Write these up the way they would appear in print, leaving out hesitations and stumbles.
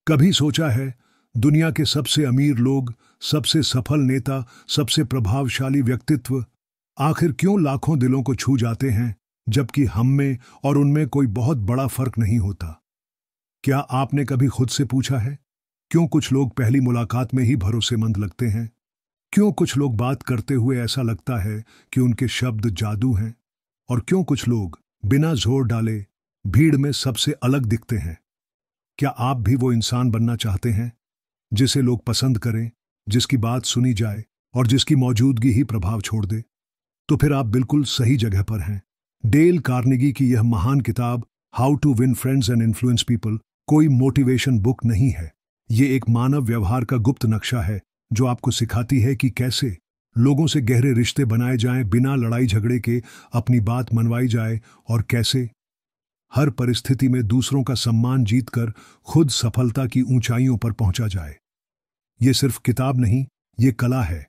कभी सोचा है दुनिया के सबसे अमीर लोग, सबसे सफल नेता, सबसे प्रभावशाली व्यक्तित्व आखिर क्यों लाखों दिलों को छू जाते हैं, जबकि हम में और उनमें कोई बहुत बड़ा फर्क नहीं होता? क्या आपने कभी खुद से पूछा है क्यों कुछ लोग पहली मुलाकात में ही भरोसेमंद लगते हैं? क्यों कुछ लोग बात करते हुए ऐसा लगता है कि उनके शब्द जादू हैं? और क्यों कुछ लोग बिना जोर डाले भीड़ में सबसे अलग दिखते हैं? क्या आप भी वो इंसान बनना चाहते हैं जिसे लोग पसंद करें, जिसकी बात सुनी जाए और जिसकी मौजूदगी ही प्रभाव छोड़ दे? तो फिर आप बिल्कुल सही जगह पर हैं। डेल कार्नेगी की यह महान किताब how to win friends and influence people कोई मोटिवेशन बुक नहीं है। ये एक मानव व्यवहार का गुप्त नक्शा है जो आपको सिखाती है कि कैसे लोगों से गहरे रिश्ते बनाए जाएं, बिना लड़ाई झगड़े के अपनी बात मनवाई जाए, और कैसे हर परिस्थिति में दूसरों का सम्मान जीतकर खुद सफलता की ऊंचाइयों पर पहुंचा जाए। ये सिर्फ किताब नहीं, ये कला है,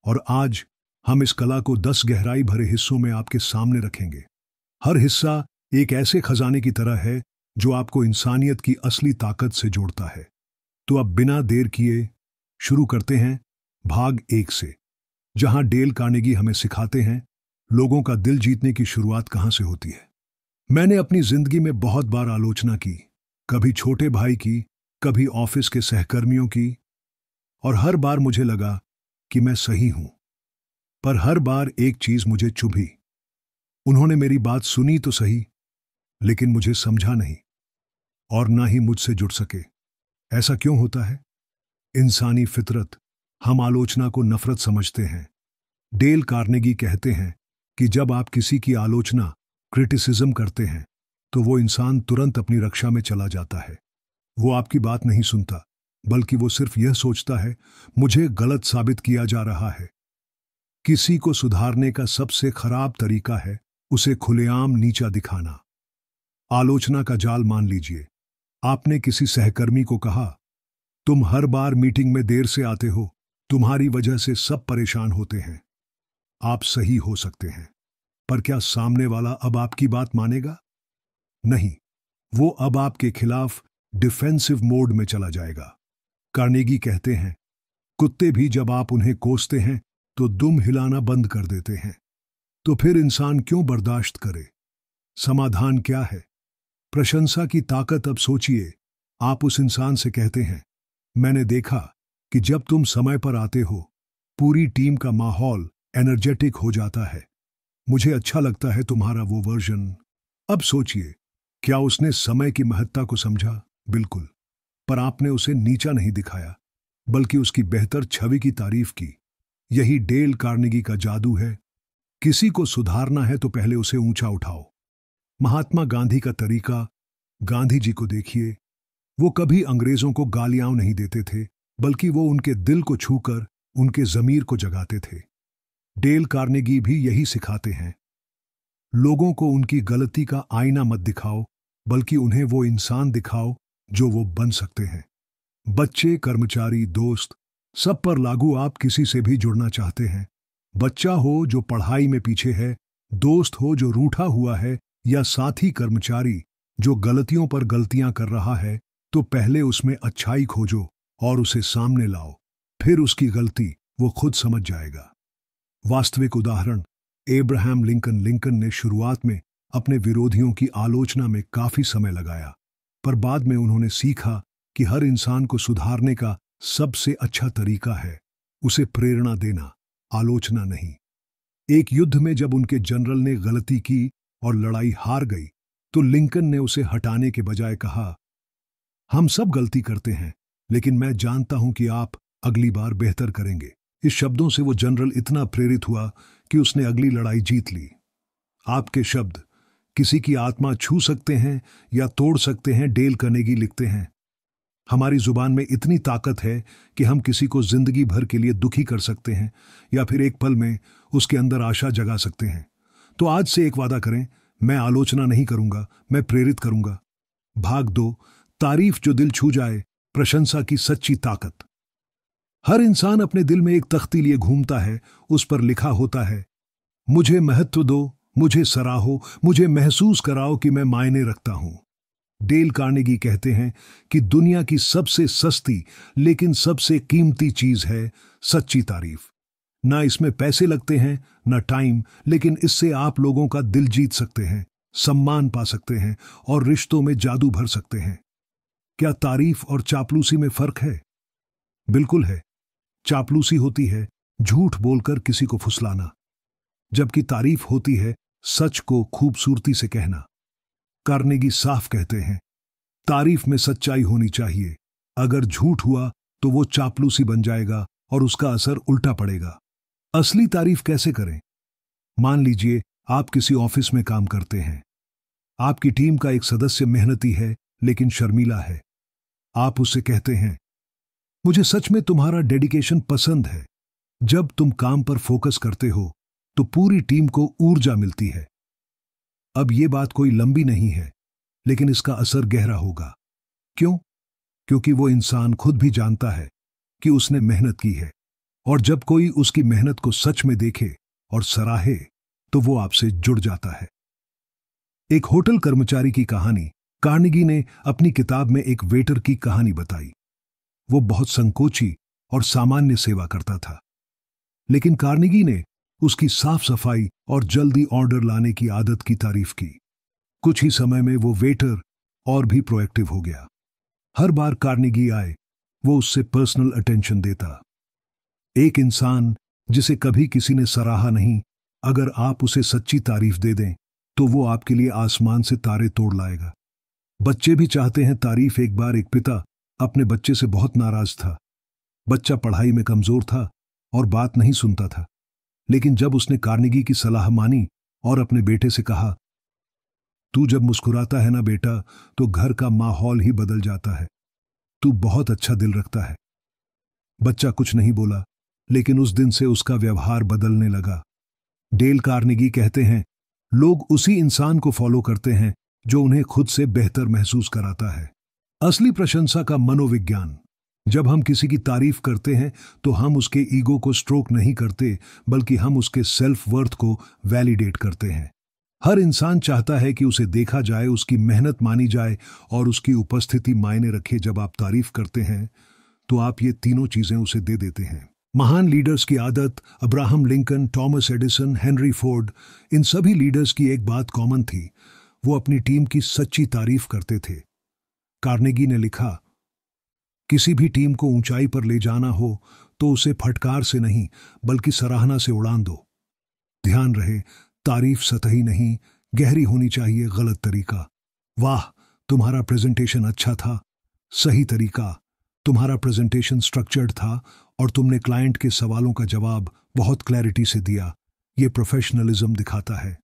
और आज हम इस कला को 10 गहराई भरे हिस्सों में आपके सामने रखेंगे। हर हिस्सा एक ऐसे खजाने की तरह है जो आपको इंसानियत की असली ताकत से जोड़ता है। तो अब बिना देर किए शुरू करते हैं भाग 1 से, जहां डेल कार्नेगी हमें सिखाते हैं लोगों का दिल जीतने की शुरुआत कहां से होती है। मैंने अपनी जिंदगी में बहुत बार आलोचना की, कभी छोटे भाई की, कभी ऑफिस के सहकर्मियों की, और हर बार मुझे लगा कि मैं सही हूं। पर हर बार एक चीज मुझे चुभी। उन्होंने मेरी बात सुनी तो सही, लेकिन मुझे समझा नहीं और ना ही मुझसे जुड़ सके। ऐसा क्यों होता है? इंसानी फितरत, हम आलोचना को नफरत समझते हैं। डेल कार्नेगी कहते हैं कि जब आप किसी की आलोचना, क्रिटिसिज्म करते हैं, तो वो इंसान तुरंत अपनी रक्षा में चला जाता है। वो आपकी बात नहीं सुनता, बल्कि वो सिर्फ यह सोचता है मुझे गलत साबित किया जा रहा है। किसी को सुधारने का सबसे खराब तरीका है उसे खुलेआम नीचा दिखाना। आलोचना का जाल मान लीजिए, आपने किसी सहकर्मी को कहा, तुम हर बार मीटिंग में देर से आते हो, तुम्हारी वजह से सब परेशान होते हैं। आप सही हो सकते हैं, पर क्या सामने वाला अब आपकी बात मानेगा? नहीं, वो अब आपके खिलाफ डिफेंसिव मोड में चला जाएगा। कार्नेगी कहते हैं, कुत्ते भी जब आप उन्हें कोसते हैं तो दुम हिलाना बंद कर देते हैं। तो फिर इंसान क्यों बर्दाश्त करे? समाधान क्या है? प्रशंसा की ताकत। अब सोचिए, आप उस इंसान से कहते हैं, मैंने देखा कि जब तुम समय पर आते हो, पूरी टीम का माहौल एनर्जेटिक हो जाता है। मुझे अच्छा लगता है तुम्हारा वो वर्जन। अब सोचिए, क्या उसने समय की महत्ता को समझा? बिल्कुल। पर आपने उसे नीचा नहीं दिखाया, बल्कि उसकी बेहतर छवि की तारीफ की। यही डेल कार्नेगी का जादू है। किसी को सुधारना है तो पहले उसे ऊंचा उठाओ। महात्मा गांधी का तरीका, गांधी जी को देखिए, वो कभी अंग्रेजों को गालियां नहीं देते थे, बल्कि वो उनके दिल को छूकर उनके जमीर को जगाते थे। डेल कार्नेगी भी यही सिखाते हैं। लोगों को उनकी गलती का आईना मत दिखाओ, बल्कि उन्हें वो इंसान दिखाओ जो वो बन सकते हैं। बच्चे, कर्मचारी, दोस्त, सब पर लागू। आप किसी से भी जुड़ना चाहते हैं, बच्चा हो जो पढ़ाई में पीछे है, दोस्त हो जो रूठा हुआ है, या साथी कर्मचारी जो गलतियों पर गलतियां कर रहा है, तो पहले उसमें अच्छाई खोजो और उसे सामने लाओ। फिर उसकी गलती वो खुद समझ जाएगा। वास्तविक उदाहरण, एब्राहम लिंकन। लिंकन ने शुरुआत में अपने विरोधियों की आलोचना में काफी समय लगाया, पर बाद में उन्होंने सीखा कि हर इंसान को सुधारने का सबसे अच्छा तरीका है उसे प्रेरणा देना, आलोचना नहीं। एक युद्ध में जब उनके जनरल ने गलती की और लड़ाई हार गई, तो लिंकन ने उसे हटाने के बजाय कहा, हम सब गलती करते हैं, लेकिन मैं जानता हूं कि आप अगली बार बेहतर करेंगे। इस शब्दों से वो जनरल इतना प्रेरित हुआ कि उसने अगली लड़ाई जीत ली। आपके शब्द किसी की आत्मा छू सकते हैं या तोड़ सकते हैं। डेल कार्नेगी लिखते हैं, हमारी जुबान में इतनी ताकत है कि हम किसी को जिंदगी भर के लिए दुखी कर सकते हैं या फिर एक पल में उसके अंदर आशा जगा सकते हैं। तो आज से एक वादा करें, मैं आलोचना नहीं करूंगा, मैं प्रेरित करूंगा। भाग 2, तारीफ जो दिल छू जाए, प्रशंसा की सच्ची ताकत। हर इंसान अपने दिल में एक तख्ती लिए घूमता है, उस पर लिखा होता है, मुझे महत्व दो, मुझे सराहो, मुझे महसूस कराओ कि मैं मायने रखता हूं। डेल कार्नेगी कहते हैं कि दुनिया की सबसे सस्ती लेकिन सबसे कीमती चीज है सच्ची तारीफ। ना इसमें पैसे लगते हैं ना टाइम, लेकिन इससे आप लोगों का दिल जीत सकते हैं, सम्मान पा सकते हैं और रिश्तों में जादू भर सकते हैं। क्या तारीफ और चापलूसी में फर्क है? बिल्कुल है। चापलूसी होती है झूठ बोलकर किसी को फुसलाना, जबकि तारीफ होती है सच को खूबसूरती से कहना। कार्नेगी साफ कहते हैं, तारीफ में सच्चाई होनी चाहिए। अगर झूठ हुआ तो वो चापलूसी बन जाएगा और उसका असर उल्टा पड़ेगा। असली तारीफ कैसे करें? मान लीजिए आप किसी ऑफिस में काम करते हैं। आपकी टीम का एक सदस्य मेहनती है लेकिन शर्मीला है। आप उससे कहते हैं, मुझे सच में तुम्हारा डेडिकेशन पसंद है। जब तुम काम पर फोकस करते हो तो पूरी टीम को ऊर्जा मिलती है। अब यह बात कोई लंबी नहीं है, लेकिन इसका असर गहरा होगा। क्यों? क्योंकि वो इंसान खुद भी जानता है कि उसने मेहनत की है, और जब कोई उसकी मेहनत को सच में देखे और सराहे तो वो आपसे जुड़ जाता है। एक होटल कर्मचारी की कहानी कार्नेगी ने अपनी किताब में एक वेटर की कहानी बताई। वो बहुत संकोची और सामान्य सेवा करता था, लेकिन कार्नेगी ने उसकी साफ सफाई और जल्दी ऑर्डर लाने की आदत की तारीफ की। कुछ ही समय में वो वेटर और भी प्रोएक्टिव हो गया। हर बार कार्नेगी आए वो उससे पर्सनल अटेंशन देता। एक इंसान जिसे कभी किसी ने सराहा नहीं, अगर आप उसे सच्ची तारीफ दे दें तो वो आपके लिए आसमान से तारे तोड़ लाएगा। बच्चे भी चाहते हैं तारीफ। एक बार एक पिता अपने बच्चे से बहुत नाराज था। बच्चा पढ़ाई में कमजोर था और बात नहीं सुनता था, लेकिन जब उसने कार्नेगी की सलाह मानी और अपने बेटे से कहा, तू जब मुस्कुराता है ना बेटा, तो घर का माहौल ही बदल जाता है। तू बहुत अच्छा दिल रखता है। बच्चा कुछ नहीं बोला, लेकिन उस दिन से उसका व्यवहार बदलने लगा। डेल कार्नेगी कहते हैं, लोग उसी इंसान को फॉलो करते हैं जो उन्हें खुद से बेहतर महसूस कराता है। असली प्रशंसा का मनोविज्ञान। जब हम किसी की तारीफ करते हैं तो हम उसके ईगो को स्ट्रोक नहीं करते, बल्कि हम उसके सेल्फ वर्थ को वैलिडेट करते हैं। हर इंसान चाहता है कि उसे देखा जाए, उसकी मेहनत मानी जाए और उसकी उपस्थिति मायने रखे। जब आप तारीफ करते हैं तो आप ये तीनों चीजें उसे दे देते हैं। महान लीडर्स की आदत, Abraham Lincoln, Thomas Edison, Henry Ford, इन सभी लीडर्स की एक बात कॉमन थी, वो अपनी टीम की सच्ची तारीफ करते थे। कार्नेगी ने लिखा, किसी भी टीम को ऊंचाई पर ले जाना हो तो उसे फटकार से नहीं बल्कि सराहना से उड़ान दो। ध्यान रहे, तारीफ सतही नहीं, गहरी होनी चाहिए। गलत तरीका, वाह तुम्हारा प्रेजेंटेशन अच्छा था। सही तरीका, तुम्हारा प्रेजेंटेशन स्ट्रक्चर्ड था और तुमने क्लाइंट के सवालों का जवाब बहुत क्लैरिटी से दिया। ये प्रोफेशनलिज्म दिखाता है।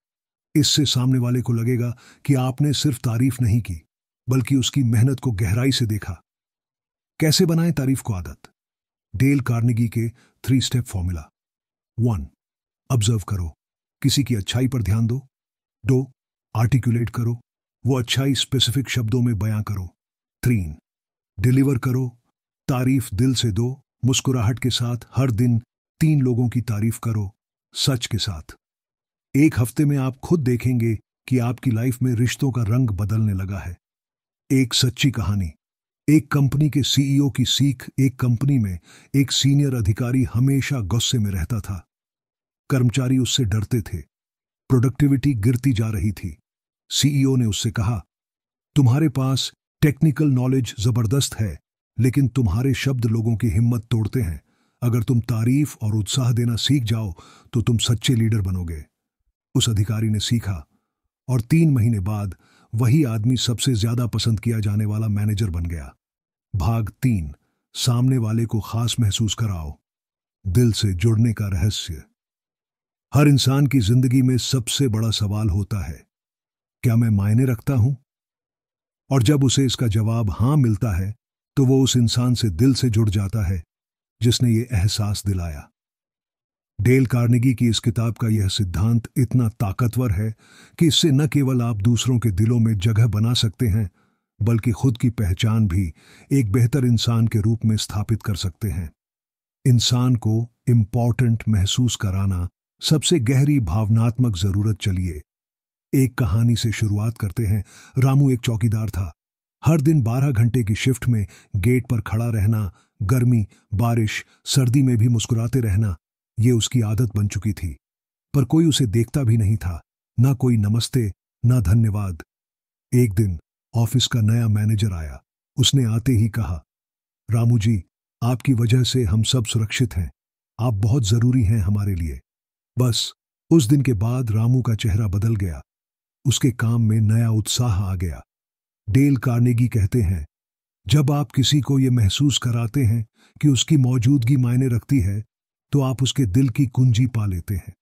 इससे सामने वाले को लगेगा कि आपने सिर्फ तारीफ नहीं की, बल्कि उसकी मेहनत को गहराई से देखा। कैसे बनाएं तारीफ को आदत? डेल कार्नेगी के 3 स्टेप फॉर्मूला। 1. ऑब्जर्व करो, किसी की अच्छाई पर ध्यान दो। 2. आर्टिकुलेट करो, वो अच्छाई स्पेसिफिक शब्दों में बयां करो। 3. डिलीवर करो, तारीफ दिल से दो, मुस्कुराहट के साथ। हर दिन 3 लोगों की तारीफ करो, सच के साथ। एक हफ्ते में आप खुद देखेंगे कि आपकी लाइफ में रिश्तों का रंग बदलने लगा है। एक सच्ची कहानी। एक कंपनी के सीईओ की सीख। एक कंपनी में एक सीनियर अधिकारी हमेशा गुस्से में रहता था। कर्मचारी उससे डरते थे। प्रोडक्टिविटी गिरती जा रही थी। सीईओ ने उससे कहा, तुम्हारे पास टेक्निकल नॉलेज जबरदस्त है, लेकिन तुम्हारे शब्द लोगों की हिम्मत तोड़ते हैं। अगर तुम तारीफ और उत्साह देना सीख जाओ तो तुम सच्चे लीडर बनोगे। उस अधिकारी ने सीखा और 3 महीने बाद वही आदमी सबसे ज्यादा पसंद किया जाने वाला मैनेजर बन गया। भाग 3, सामने वाले को खास महसूस कराओ। दिल से जुड़ने का रहस्य। हर इंसान की जिंदगी में सबसे बड़ा सवाल होता है, क्या मैं मायने रखता हूं? और जब उसे इसका जवाब हां मिलता है तो वो उस इंसान से दिल से जुड़ जाता है जिसने ये एहसास दिलाया। डेल कार्नेगी की इस किताब का यह सिद्धांत इतना ताकतवर है कि इससे न केवल आप दूसरों के दिलों में जगह बना सकते हैं, बल्कि खुद की पहचान भी एक बेहतर इंसान के रूप में स्थापित कर सकते हैं। इंसान को इम्पॉर्टेंट महसूस कराना सबसे गहरी भावनात्मक जरूरत। चलिए एक कहानी से शुरुआत करते हैं। रामू एक चौकीदार था हर दिन 12 घंटे की शिफ्ट में गेट पर खड़ा रहना, गर्मी, बारिश, सर्दी में भी मुस्कुराते रहना, ये उसकी आदत बन चुकी थी। पर कोई उसे देखता भी नहीं था, ना कोई नमस्ते, ना धन्यवाद। एक दिन ऑफिस का नया मैनेजर आया। उसने आते ही कहा, रामू जी, आपकी वजह से हम सब सुरक्षित हैं। आप बहुत जरूरी हैं हमारे लिए। बस उस दिन के बाद रामू का चेहरा बदल गया। उसके काम में नया उत्साह आ गया। डेल कार्नेगी कहते हैं, जब आप किसी को यह महसूस कराते हैं कि उसकी मौजूदगी मायने रखती है, तो आप उसके दिल की कुंजी पा लेते हैं।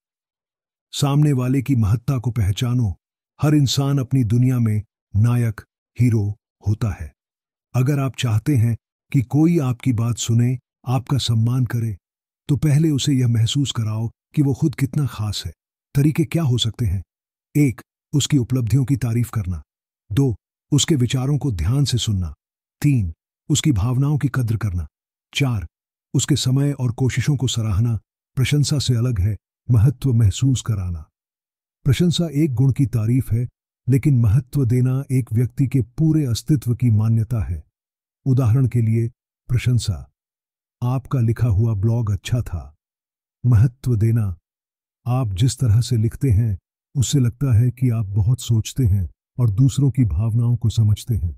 सामने वाले की महत्ता को पहचानो। हर इंसान अपनी दुनिया में नायक, हीरो होता है। अगर आप चाहते हैं कि कोई आपकी बात सुने, आपका सम्मान करे, तो पहले उसे यह महसूस कराओ कि वो खुद कितना खास है। तरीके क्या हो सकते हैं? 1. उसकी उपलब्धियों की तारीफ करना। 2. उसके विचारों को ध्यान से सुनना। 3. उसकी भावनाओं की कद्र करना। 4. उसके समय और कोशिशों को सराहना। प्रशंसा से अलग है महत्व महसूस कराना। प्रशंसा एक गुण की तारीफ है, लेकिन महत्व देना एक व्यक्ति के पूरे अस्तित्व की मान्यता है। उदाहरण के लिए, प्रशंसा, आपका लिखा हुआ ब्लॉग अच्छा था। महत्व देना, आप जिस तरह से लिखते हैं उससे लगता है कि आप बहुत सोचते हैं और दूसरों की भावनाओं को समझते हैं।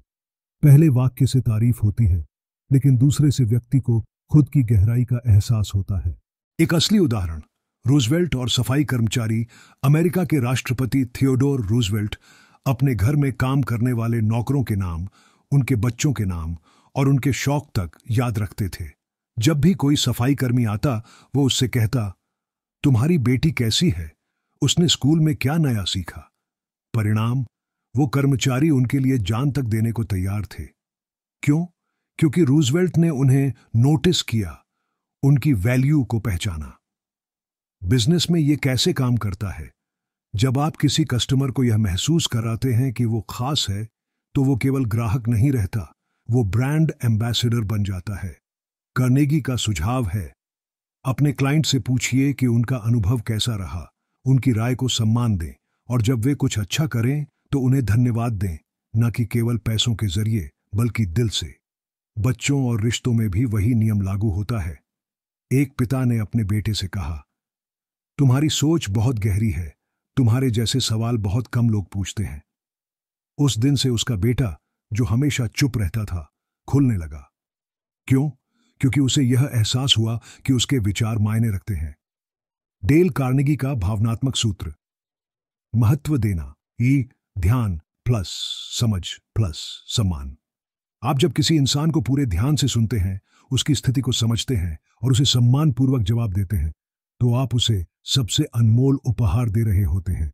पहले वाक्य से तारीफ होती है, लेकिन दूसरे से व्यक्ति को खुद की गहराई का एहसास होता है। एक असली उदाहरण, रूजवेल्ट और सफाई कर्मचारी। अमेरिका के राष्ट्रपति थियोडोर रूजवेल्ट अपने घर में काम करने वाले नौकरों के नाम, उनके बच्चों के नाम और उनके शौक तक याद रखते थे। जब भी कोई सफाई कर्मी आता, वो उससे कहता, तुम्हारी बेटी कैसी है? उसने स्कूल में क्या नया सीखा? परिणाम, वो कर्मचारी उनके लिए जान तक देने को तैयार थे। क्यों? क्योंकि रूजवेल्ट ने उन्हें नोटिस किया, उनकी वैल्यू को पहचाना। बिजनेस में ये कैसे काम करता है? जब आप किसी कस्टमर को यह महसूस कराते हैं कि वो खास है, तो वो केवल ग्राहक नहीं रहता, वो ब्रांड एम्बेसडर बन जाता है। कार्नेगी का सुझाव है, अपने क्लाइंट से पूछिए कि उनका अनुभव कैसा रहा, उनकी राय को सम्मान दें, और जब वे कुछ अच्छा करें तो उन्हें धन्यवाद दें, न कि केवल पैसों के जरिए, बल्कि दिल से। बच्चों और रिश्तों में भी वही नियम लागू होता है। एक पिता ने अपने बेटे से कहा, तुम्हारी सोच बहुत गहरी है, तुम्हारे जैसे सवाल बहुत कम लोग पूछते हैं। उस दिन से उसका बेटा, जो हमेशा चुप रहता था, खुलने लगा। क्यों? क्योंकि उसे यह एहसास हुआ कि उसके विचार मायने रखते हैं। डेल कार्नेगी का भावनात्मक सूत्र, महत्व देना, ई ध्यान प्लस समझ प्लस सम्मान। आप जब किसी इंसान को पूरे ध्यान से सुनते हैं, उसकी स्थिति को समझते हैं और उसे सम्मान पूर्वक जवाब देते हैं, तो आप उसे सबसे अनमोल उपहार दे रहे होते हैं।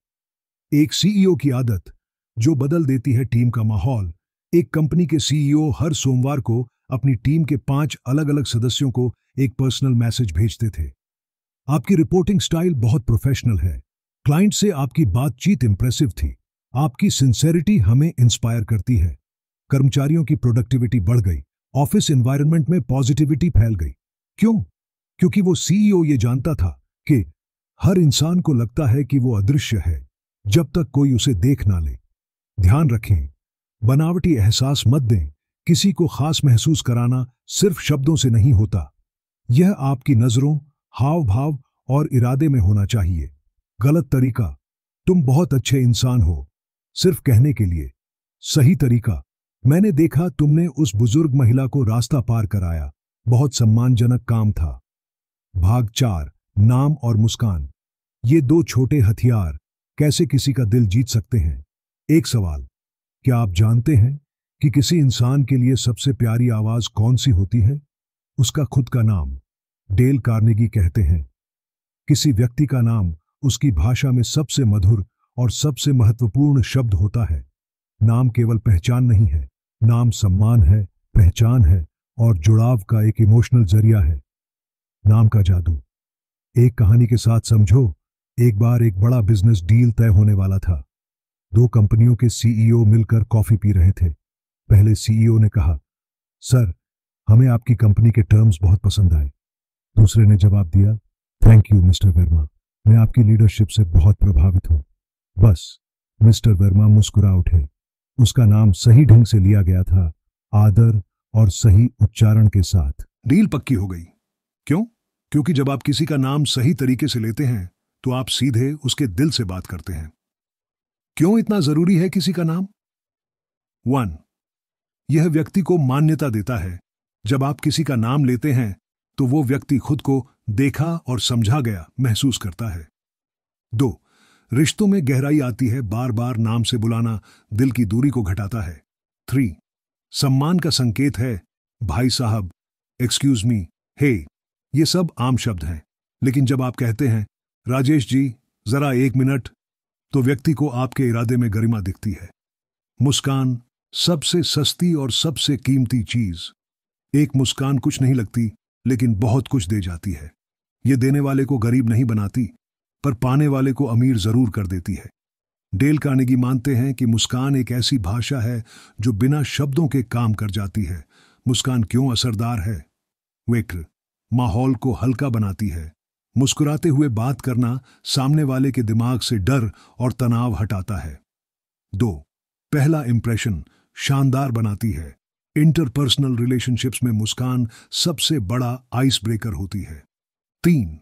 एक सीईओ की आदत जो बदल देती है टीम का माहौल। एक कंपनी के सीईओ हर सोमवार को अपनी टीम के 5 अलग अलग सदस्यों को एक पर्सनल मैसेज भेजते थे। आपकी रिपोर्टिंग स्टाइल बहुत प्रोफेशनल है। क्लाइंट से आपकी बातचीत इंप्रेसिव थी। आपकी सिंसेरिटी हमें इंस्पायर करती है। कर्मचारियों की प्रोडक्टिविटी बढ़ गई। ऑफिस एनवायरनमेंट में पॉजिटिविटी फैल गई। क्यों? क्योंकि वो सीईओ ये जानता था कि हर इंसान को लगता है कि वो अदृश्य है जब तक कोई उसे देख ना ले। ध्यान रखें, बनावटी एहसास मत दें। किसी को खास महसूस कराना सिर्फ शब्दों से नहीं होता, यह आपकी नजरों, हाव भाव और इरादे में होना चाहिए। गलत तरीका, तुम बहुत अच्छे इंसान हो, सिर्फ कहने के लिए। सही तरीका, मैंने देखा तुमने उस बुजुर्ग महिला को रास्ता पार कराया, बहुत सम्मानजनक काम था। भाग 4, नाम और मुस्कान। ये 2 छोटे हथियार कैसे किसी का दिल जीत सकते हैं। एक सवाल, क्या आप जानते हैं कि किसी इंसान के लिए सबसे प्यारी आवाज कौन सी होती है? उसका खुद का नाम। डेल कार्नेगी कहते हैं, किसी व्यक्ति का नाम उसकी भाषा में सबसे मधुर और सबसे महत्वपूर्ण शब्द होता है। नाम केवल पहचान नहीं है, नाम सम्मान है, पहचान है और जुड़ाव का एक इमोशनल जरिया है। नाम का जादू। एक कहानी के साथ समझो। एक बार एक बड़ा बिजनेस डील तय होने वाला था। 2 कंपनियों के सीईओ मिलकर कॉफी पी रहे थे। पहले सीईओ ने कहा, सर, हमें आपकी कंपनी के टर्म्स बहुत पसंद आए। दूसरे ने जवाब दिया, थैंक यू मिस्टर वर्मा, मैं आपकी लीडरशिप से बहुत प्रभावित हूं। बस मिस्टर वर्मा मुस्कुरा उठे। उसका नाम सही ढंग से लिया गया था, आदर और सही उच्चारण के साथ। डील पक्की हो गई। क्यों? क्योंकि जब आप किसी का नाम सही तरीके से लेते हैं तो आप सीधे उसके दिल से बात करते हैं। क्यों इतना जरूरी है किसी का नाम? 1. यह व्यक्ति को मान्यता देता है। जब आप किसी का नाम लेते हैं तो वो व्यक्ति खुद को देखा और समझा गया महसूस करता है। 2. रिश्तों में गहराई आती है। बार बार नाम से बुलाना दिल की दूरी को घटाता है। 3. सम्मान का संकेत है। भाई साहब, एक्सक्यूज मी, हे, ये सब आम शब्द हैं, लेकिन जब आप कहते हैं राजेश जी जरा 1 मिनट, तो व्यक्ति को आपके इरादे में गरिमा दिखती है। मुस्कान सबसे सस्ती और सबसे कीमती चीज। एक मुस्कान कुछ नहीं लगती, लेकिन बहुत कुछ दे जाती है। ये देने वाले को गरीब नहीं बनाती, पर पाने वाले को अमीर जरूर कर देती है। डेल कार्नेगी मानते हैं कि मुस्कान एक ऐसी भाषा है जो बिना शब्दों के काम कर जाती है। मुस्कान क्यों असरदार है? वेक्र माहौल को हल्का बनाती है। मुस्कुराते हुए बात करना सामने वाले के दिमाग से डर और तनाव हटाता है। 2. पहला इंप्रेशन शानदार बनाती है। इंटरपर्सनल रिलेशनशिप्स में मुस्कान सबसे बड़ा आइस ब्रेकर होती है। 3.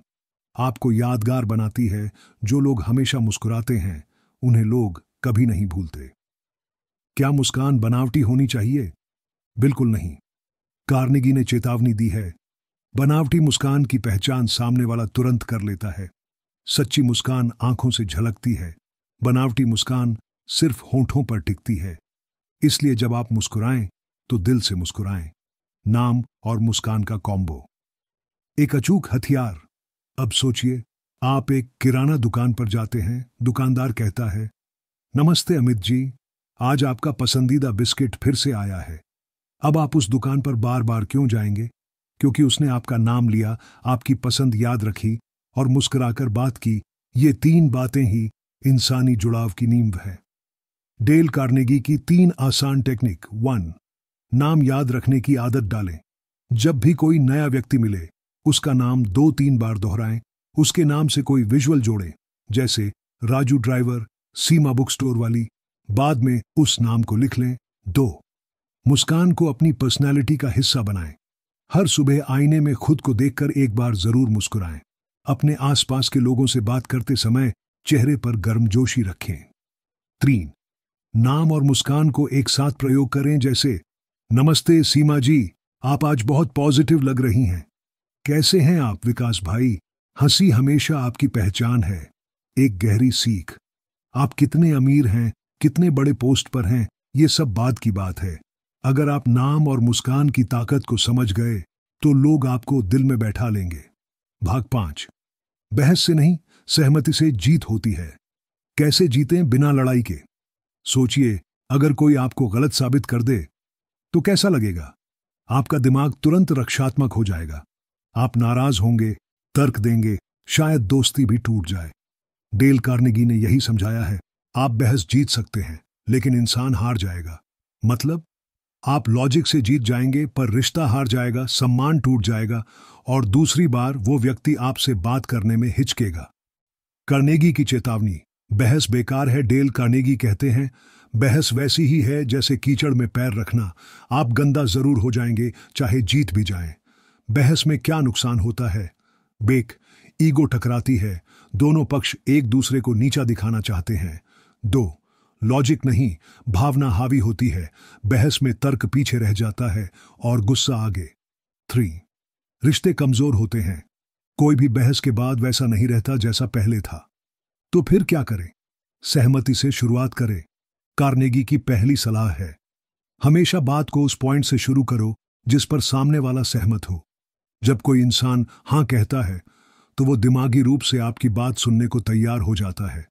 आपको यादगार बनाती है। जो लोग हमेशा मुस्कुराते हैं उन्हें लोग कभी नहीं भूलते। क्या मुस्कान बनावटी होनी चाहिए? बिल्कुल नहीं। कार्नेगी ने चेतावनी दी है, बनावटी मुस्कान की पहचान सामने वाला तुरंत कर लेता है। सच्ची मुस्कान आंखों से झलकती है। बनावटी मुस्कान सिर्फ होंठों पर टिकती है। इसलिए जब आप मुस्कुराएं तो दिल से मुस्कुराएं। नाम और मुस्कान का कॉम्बो, एक अचूक हथियार। अब सोचिए, आप एक किराना दुकान पर जाते हैं। दुकानदार कहता है, नमस्ते अमित जी, आज आपका पसंदीदा बिस्किट फिर से आया है। अब आप उस दुकान पर बार बार क्यों जाएंगे? क्योंकि उसने आपका नाम लिया, आपकी पसंद याद रखी और मुस्कुराकर बात की। ये 3 बातें ही इंसानी जुड़ाव की नींव है। डेल कार्नेगी की 3 आसान टेक्निक। 1. नाम याद रखने की आदत डालें। जब भी कोई नया व्यक्ति मिले, उसका नाम 2-3 बार दोहराएं। उसके नाम से कोई विजुअल जोड़ें, जैसे राजू ड्राइवर, सीमा बुक स्टोर वाली। बाद में उस नाम को लिख लें। 2. मुस्कान को अपनी पर्सनैलिटी का हिस्सा बनाएं। हर सुबह आईने में खुद को देखकर एक बार जरूर मुस्कुराएं। अपने आसपास के लोगों से बात करते समय चेहरे पर गर्मजोशी रखें। 3. नाम और मुस्कान को एक साथ प्रयोग करें, जैसे नमस्ते सीमा जी, आप आज बहुत पॉजिटिव लग रही हैं। कैसे हैं आप विकास भाई? हंसी हमेशा आपकी पहचान है। एक गहरी सीख। आप कितने अमीर हैं, कितने बड़े पोस्ट पर हैं, ये सब बात की बात है। अगर आप नाम और मुस्कान की ताकत को समझ गए तो लोग आपको दिल में बैठा लेंगे। भाग 5. बहस से नहीं, सहमति से जीत होती है। कैसे जीतें बिना लड़ाई के? सोचिए, अगर कोई आपको गलत साबित कर दे तो कैसा लगेगा? आपका दिमाग तुरंत रक्षात्मक हो जाएगा। आप नाराज होंगे, तर्क देंगे, शायद दोस्ती भी टूट जाए। डेल कार्नेगी ने यही समझाया है, आप बहस जीत सकते हैं लेकिन इंसान हार जाएगा। मतलब आप लॉजिक से जीत जाएंगे पर रिश्ता हार जाएगा, सम्मान टूट जाएगा और दूसरी बार वो व्यक्ति आपसे बात करने में हिचकेगा। कार्नेगी की चेतावनी, बहस बेकार है। डेल कार्नेगी कहते हैं, बहस वैसी ही है जैसे कीचड़ में पैर रखना। आप गंदा जरूर हो जाएंगे चाहे जीत भी जाएं। बहस में क्या नुकसान होता है? ईगो टकराती है। दोनों पक्ष एक दूसरे को नीचा दिखाना चाहते हैं। 2. लॉजिक नहीं, भावना हावी होती है। बहस में तर्क पीछे रह जाता है और गुस्सा आगे। 3. रिश्ते कमजोर होते हैं। कोई भी बहस के बाद वैसा नहीं रहता जैसा पहले था। तो फिर क्या करें? सहमति से शुरुआत करें। कार्नेगी की पहली सलाह है, हमेशा बात को उस पॉइंट से शुरू करो जिस पर सामने वाला सहमत हो। जब कोई इंसान हां कहता है तो वो दिमागी रूप से आपकी बात सुनने को तैयार हो जाता है,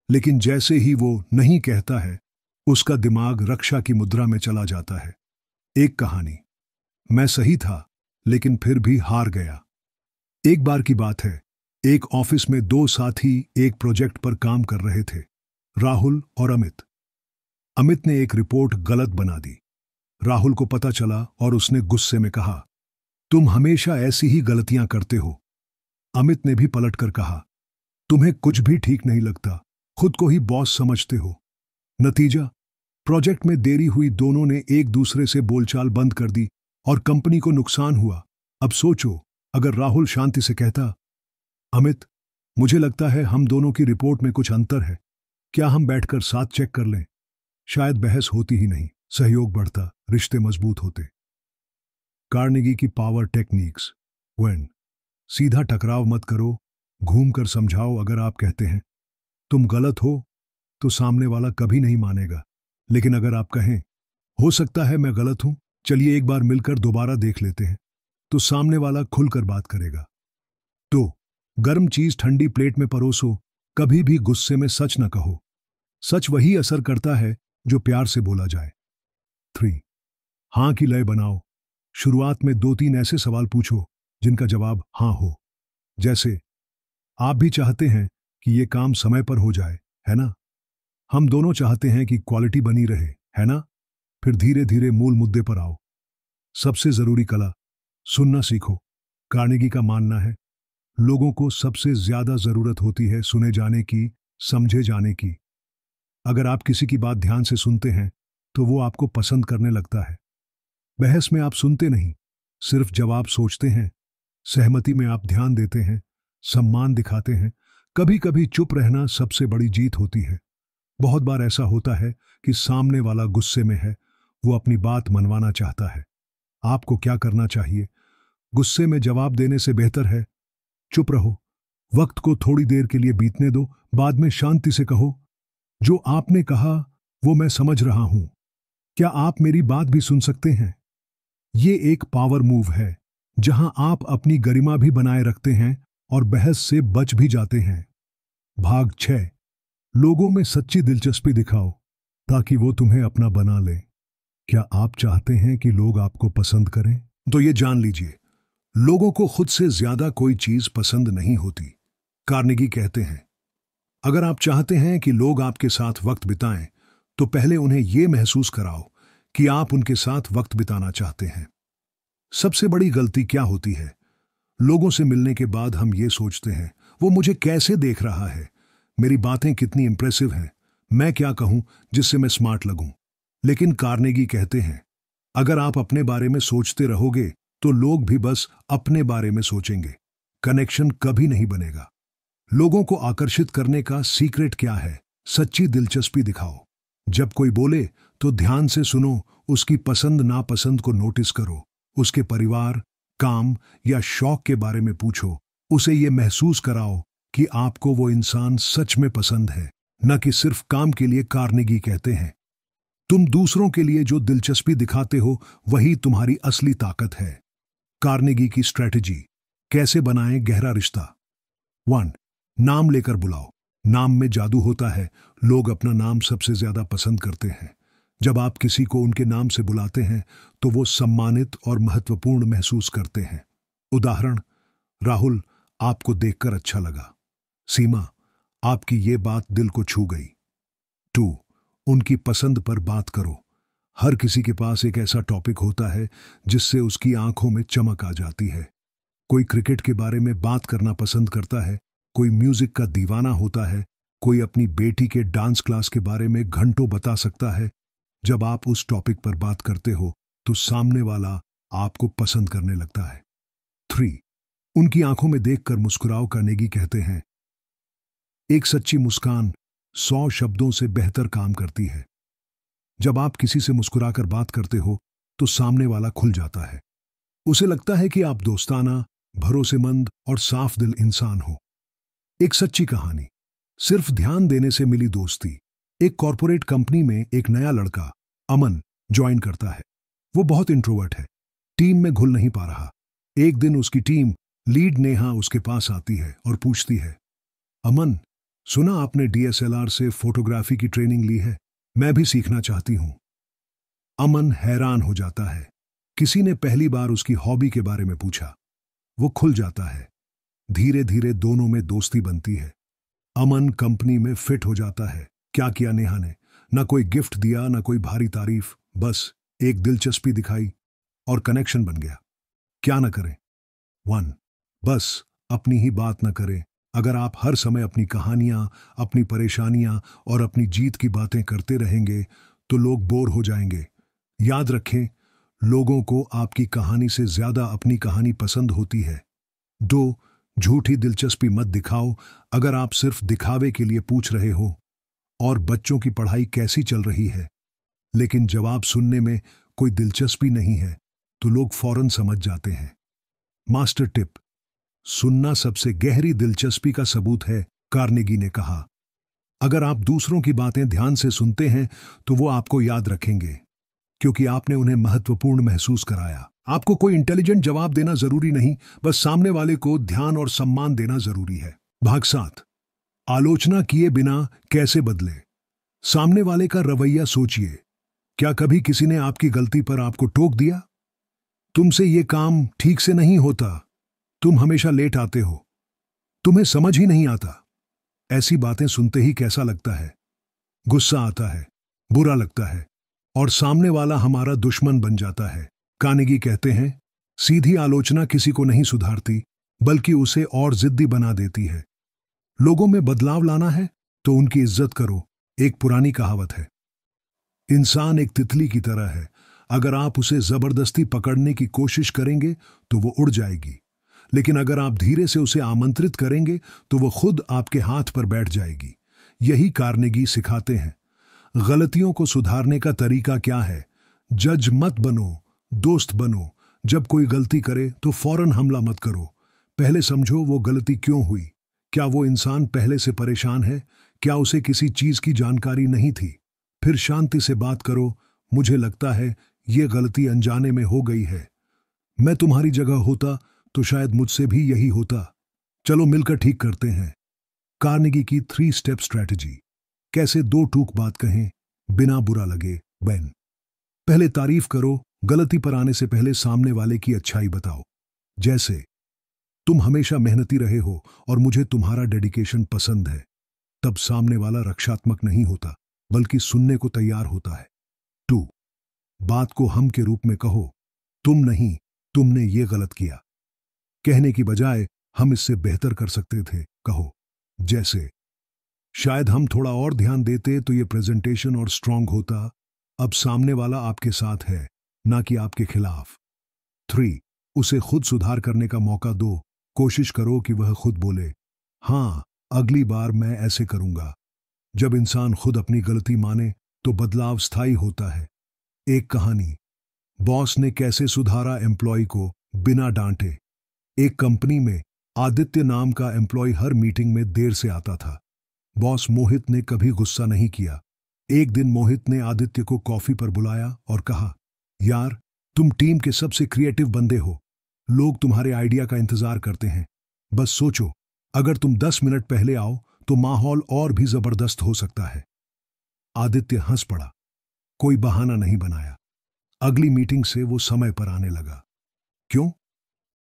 लेकिन जैसे ही वो नहीं कहता है, उसका दिमाग रक्षा की मुद्रा में चला जाता है। एक कहानी, मैं सही था लेकिन फिर भी हार गया। एक बार की बात है, एक ऑफिस में 2 साथी एक प्रोजेक्ट पर काम कर रहे थे, राहुल और अमित। अमित ने एक रिपोर्ट गलत बना दी। राहुल को पता चला और उसने गुस्से में कहा, तुम हमेशा ऐसी ही गलतियां करते हो। अमित ने भी पलटकर कहा, तुम्हें कुछ भी ठीक नहीं लगता, खुद को ही बॉस समझते हो। नतीजा, प्रोजेक्ट में देरी हुई, दोनों ने एक दूसरे से बोलचाल बंद कर दी और कंपनी को नुकसान हुआ। अब सोचो, अगर राहुल शांति से कहता, अमित, मुझे लगता है हम दोनों की रिपोर्ट में कुछ अंतर है, क्या हम बैठकर साथ चेक कर लें? शायद बहस होती ही नहीं, सहयोग बढ़ता, रिश्ते मजबूत होते। कार्नेगी की पावर टेक्निक्स। वन, सीधा टकराव मत करो, घूमकर समझाओ। अगर आप कहते हैं तुम गलत हो तो सामने वाला कभी नहीं मानेगा, लेकिन अगर आप कहें हो सकता है मैं गलत हूं, चलिए एक बार मिलकर दोबारा देख लेते हैं, तो सामने वाला खुलकर बात करेगा। तो गर्म चीज ठंडी प्लेट में परोसो, कभी भी गुस्से में सच न कहो। सच वही असर करता है जो प्यार से बोला जाए। 3, हां की लय बनाओ। शुरुआत में 2-3 ऐसे सवाल पूछो जिनका जवाब हां हो। जैसे, आप भी चाहते हैं कि यह काम समय पर हो जाए, है ना? हम दोनों चाहते हैं कि क्वालिटी बनी रहे, है ना? फिर धीरे धीरे मूल मुद्दे पर आओ। सबसे जरूरी कला, सुनना सीखो। कार्नेगी का मानना है, लोगों को सबसे ज्यादा जरूरत होती है सुने जाने की, समझे जाने की। अगर आप किसी की बात ध्यान से सुनते हैं तो वो आपको पसंद करने लगता है। बहस में आप सुनते नहीं, सिर्फ जवाब सोचते हैं। सहमति में आप ध्यान देते हैं, सम्मान दिखाते हैं। कभी कभी चुप रहना सबसे बड़ी जीत होती है। बहुत बार ऐसा होता है कि सामने वाला गुस्से में है, वो अपनी बात मनवाना चाहता है। आपको क्या करना चाहिए? गुस्से में जवाब देने से बेहतर है चुप रहो। वक्त को थोड़ी देर के लिए बीतने दो, बाद में शांति से कहो, जो आपने कहा वो मैं समझ रहा हूं, क्या आप मेरी बात भी सुन सकते हैं? ये एक पावर मूव है जहां आप अपनी गरिमा भी बनाए रखते हैं और बहस से बच भी जाते हैं। भाग 6, लोगों में सच्ची दिलचस्पी दिखाओ ताकि वो तुम्हें अपना बना लें। क्या आप चाहते हैं कि लोग आपको पसंद करें? तो ये जान लीजिए, लोगों को खुद से ज्यादा कोई चीज पसंद नहीं होती। कार्नेगी कहते हैं, अगर आप चाहते हैं कि लोग आपके साथ वक्त बिताएं, तो पहले उन्हें यह महसूस कराओ कि आप उनके साथ वक्त बिताना चाहते हैं। सबसे बड़ी गलती क्या होती है? लोगों से मिलने के बाद हम ये सोचते हैं, वो मुझे कैसे देख रहा है, मेरी बातें कितनी इंप्रेसिव हैं, मैं क्या कहूं जिससे मैं स्मार्ट लगूं। लेकिन कार्नेगी कहते हैं, अगर आप अपने बारे में सोचते रहोगे तो लोग भी बस अपने बारे में सोचेंगे, कनेक्शन कभी नहीं बनेगा। लोगों को आकर्षित करने का सीक्रेट क्या है? सच्ची दिलचस्पी दिखाओ। जब कोई बोले तो ध्यान से सुनो, उसकी पसंद नापसंद को नोटिस करो, उसके परिवार, काम या शौक के बारे में पूछो। उसे यह महसूस कराओ कि आपको वो इंसान सच में पसंद है, न कि सिर्फ काम के लिए। कार्नेगी कहते हैं, तुम दूसरों के लिए जो दिलचस्पी दिखाते हो वही तुम्हारी असली ताकत है। कार्नेगी की स्ट्रेटजी, कैसे बनाएं गहरा रिश्ता। 1, नाम लेकर बुलाओ। नाम में जादू होता है, लोग अपना नाम सबसे ज्यादा पसंद करते हैं। जब आप किसी को उनके नाम से बुलाते हैं तो वो सम्मानित और महत्वपूर्ण महसूस करते हैं। उदाहरण, राहुल, आपको देखकर अच्छा लगा। सीमा, आपकी ये बात दिल को छू गई। 2, उनकी पसंद पर बात करो। हर किसी के पास एक ऐसा टॉपिक होता है जिससे उसकी आंखों में चमक आ जाती है। कोई क्रिकेट के बारे में बात करना पसंद करता है, कोई म्यूजिक का दीवाना होता है, कोई अपनी बेटी के डांस क्लास के बारे में घंटों बता सकता है। जब आप उस टॉपिक पर बात करते हो तो सामने वाला आपको पसंद करने लगता है। 3, उनकी आंखों में देखकर मुस्कुराओ। कार्नेगी कहते हैं, एक सच्ची मुस्कान 100 शब्दों से बेहतर काम करती है। जब आप किसी से मुस्कुराकर बात करते हो तो सामने वाला खुल जाता है। उसे लगता है कि आप दोस्ताना, भरोसेमंद और साफ दिल इंसान हो। एक सच्ची कहानी, सिर्फ ध्यान देने से मिली दोस्ती। एक कॉर्पोरेट कंपनी में एक नया लड़का अमन ज्वाइन करता है। वो बहुत इंट्रोवर्ट है, टीम में घुल नहीं पा रहा। एक दिन उसकी टीम लीड नेहा उसके पास आती है और पूछती है, अमन, सुना आपने DSLR से फोटोग्राफी की ट्रेनिंग ली है, मैं भी सीखना चाहती हूं। अमन हैरान हो जाता है, किसी ने पहली बार उसकी हॉबी के बारे में पूछा। वो खुल जाता है, धीरे धीरे दोनों में दोस्ती बनती है। अमन कंपनी में फिट हो जाता है। क्या किया नेहा ने? ना कोई गिफ्ट दिया, ना कोई भारी तारीफ, बस एक दिलचस्पी दिखाई और कनेक्शन बन गया। क्या न करें? 1, बस अपनी ही बात न करें। अगर आप हर समय अपनी कहानियां, अपनी परेशानियां और अपनी जीत की बातें करते रहेंगे तो लोग बोर हो जाएंगे। याद रखें, लोगों को आपकी कहानी से ज्यादा अपनी कहानी पसंद होती है। 2. झूठी दिलचस्पी मत दिखाओ। अगर आप सिर्फ दिखावे के लिए पूछ रहे हो और बच्चों की पढ़ाई कैसी चल रही है, लेकिन जवाब सुनने में कोई दिलचस्पी नहीं है, तो लोग फौरन समझ जाते हैं। मास्टर टिप: सुनना सबसे गहरी दिलचस्पी का सबूत है, कार्नेगी ने कहा। अगर आप दूसरों की बातें ध्यान से सुनते हैं तो वो आपको याद रखेंगे, क्योंकि आपने उन्हें महत्वपूर्ण महसूस कराया। आपको कोई इंटेलिजेंट जवाब देना जरूरी नहीं, बस सामने वाले को ध्यान और सम्मान देना जरूरी है। भाग 7: आलोचना किए बिना कैसे बदले। सामने वाले का रवैया सोचिए। क्या कभी किसी ने आपकी गलती पर आपको टोक दिया? तुमसे ये काम ठीक से नहीं होता, तुम हमेशा लेट आते हो, तुम्हें समझ ही नहीं आता। ऐसी बातें सुनते ही कैसा लगता है? गुस्सा आता है, बुरा लगता है, और सामने वाला हमारा दुश्मन बन जाता है। कार्नेगी कहते हैं, सीधी आलोचना किसी को नहीं सुधारती, बल्कि उसे और जिद्दी बना देती है। लोगों में बदलाव लाना है तो उनकी इज्जत करो। एक पुरानी कहावत है, इंसान एक तितली की तरह है, अगर आप उसे जबरदस्ती पकड़ने की कोशिश करेंगे तो वो उड़ जाएगी, लेकिन अगर आप धीरे से उसे आमंत्रित करेंगे तो वो खुद आपके हाथ पर बैठ जाएगी। यही कार्नेगी सिखाते हैं। गलतियों को सुधारने का तरीका क्या है? जज मत बनो, दोस्त बनो। जब कोई गलती करे तो फौरन हमला मत करो। पहले समझो वो गलती क्यों हुई। क्या वो इंसान पहले से परेशान है? क्या उसे किसी चीज की जानकारी नहीं थी? फिर शांति से बात करो, मुझे लगता है ये गलती अनजाने में हो गई है, मैं तुम्हारी जगह होता तो शायद मुझसे भी यही होता, चलो मिलकर ठीक करते हैं। कार्नेगी की 3 स्टेप स्ट्रैटेजी। कैसे 2 टूक बात कहें बिना बुरा लगे। बैन: पहले तारीफ करो, गलती पर आने से पहले सामने वाले की अच्छाई बताओ। जैसे, तुम हमेशा मेहनती रहे हो और मुझे तुम्हारा डेडिकेशन पसंद है। तब सामने वाला रक्षात्मक नहीं होता, बल्कि सुनने को तैयार होता है। 2. बात को हम के रूप में कहो, तुम नहीं, तुमने ये गलत किया। कहने की बजाय हम इससे बेहतर कर सकते थे कहो। जैसे, शायद हम थोड़ा और ध्यान देते तो ये प्रेजेंटेशन और स्ट्रांग होता। अब सामने वाला आपके साथ है, ना कि आपके खिलाफ। 3. उसे खुद सुधार करने का मौका दो। कोशिश करो कि वह खुद बोले, हाँ, अगली बार मैं ऐसे करूंगा। जब इंसान खुद अपनी गलती माने तो बदलाव स्थायी होता है। एक कहानी, बॉस ने कैसे सुधारा एम्प्लॉय को बिना डांटे। एक कंपनी में आदित्य नाम का एम्प्लॉय हर मीटिंग में देर से आता था। बॉस मोहित ने कभी गुस्सा नहीं किया। एक दिन मोहित ने आदित्य को कॉफी पर बुलाया और कहा, यार, तुम टीम के सबसे क्रिएटिव बंदे हो, लोग तुम्हारे आइडिया का इंतजार करते हैं। बस सोचो, अगर तुम 10 मिनट पहले आओ तो माहौल और भी जबरदस्त हो सकता है। आदित्य हंस पड़ा, कोई बहाना नहीं बनाया। अगली मीटिंग से वो समय पर आने लगा। क्यों?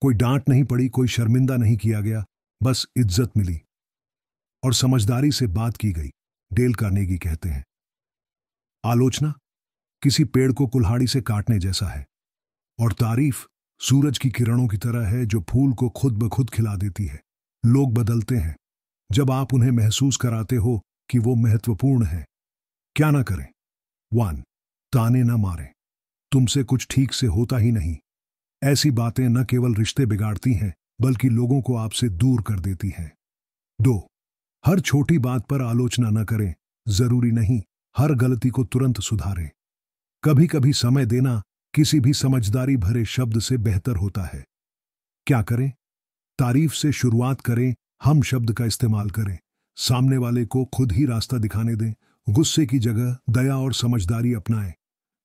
कोई डांट नहीं पड़ी, कोई शर्मिंदा नहीं किया गया, बस इज्जत मिली और समझदारी से बात की गई। डेल कार्नेगी कहते हैं, आलोचना किसी पेड़ को कुल्हाड़ी से काटने जैसा है, और तारीफ सूरज की किरणों की तरह है जो फूल को खुद ब खुद खिला देती है। लोग बदलते हैं जब आप उन्हें महसूस कराते हो कि वो महत्वपूर्ण है। क्या ना करें? 1. ताने न मारें, तुमसे कुछ ठीक से होता ही नहीं। ऐसी बातें न केवल रिश्ते बिगाड़ती हैं, बल्कि लोगों को आपसे दूर कर देती हैं। 2. हर छोटी बात पर आलोचना न करें, जरूरी नहीं हर गलती को तुरंत सुधारें। कभी कभी समय देना किसी भी समझदारी भरे शब्द से बेहतर होता है। क्या करें? तारीफ से शुरुआत करें, हम शब्द का इस्तेमाल करें, सामने वाले को खुद ही रास्ता दिखाने दें। गुस्से की जगह दया और समझदारी अपनाएं।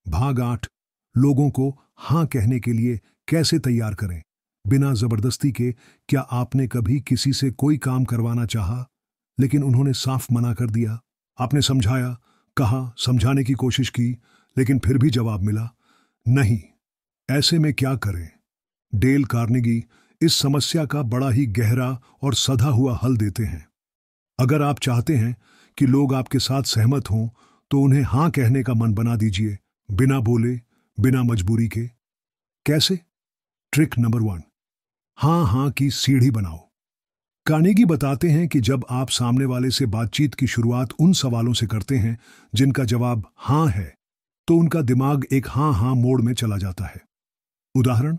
भाग 8, लोगों को हां कहने के लिए कैसे तैयार करें बिना जबरदस्ती के। क्या आपने कभी किसी से कोई काम करवाना चाहा, लेकिन उन्होंने साफ मना कर दिया? आपने समझाया, कहा, समझाने की कोशिश की, लेकिन फिर भी जवाब मिला नहीं। ऐसे में क्या करें? डेल कार्नेगी इस समस्या का बड़ा ही गहरा और सधा हुआ हल देते हैं। अगर आप चाहते हैं कि लोग आपके साथ सहमत हों, तो उन्हें हां कहने का मन बना दीजिए, बिना बोले, बिना मजबूरी के। कैसे? ट्रिक नंबर 1, हां की सीढ़ी बनाओ। कार्नेगी बताते हैं कि जब आप सामने वाले से बातचीत की शुरुआत उन सवालों से करते हैं जिनका जवाब हां है, तो उनका दिमाग एक हाँ हाँ मोड में चला जाता है। उदाहरण,